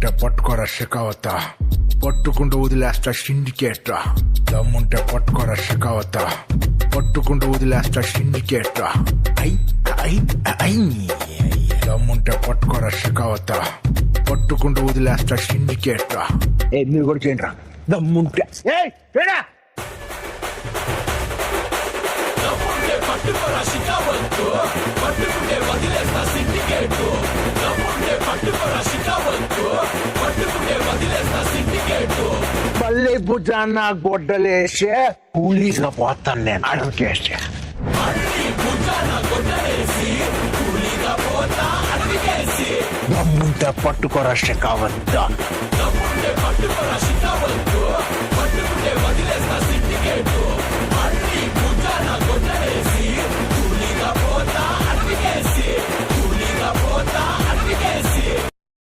దమ్ముంటే పట్టుకోరా షెకావత, పట్టుకుంటూ వదిలేస్తా సిండికేట్. దమ్ముంటే పట్టుకోరా షెకావత, పట్టుకుంటూ వదిలేస్తా సిండికేట్. దమ్ముంటే పట్టుకోరా షెకావత, పట్టుకుంటూ వదిలేస్తా సిండికేట్. మీరు కూడా చేయండి రా దమ్ముంటే. పల్లె భుజాన గొడ్డలేసే కూలీగా పోతాను నేను అడవికేసే. దమ్ముంటే పట్టుకోరా షెకావత. Yes.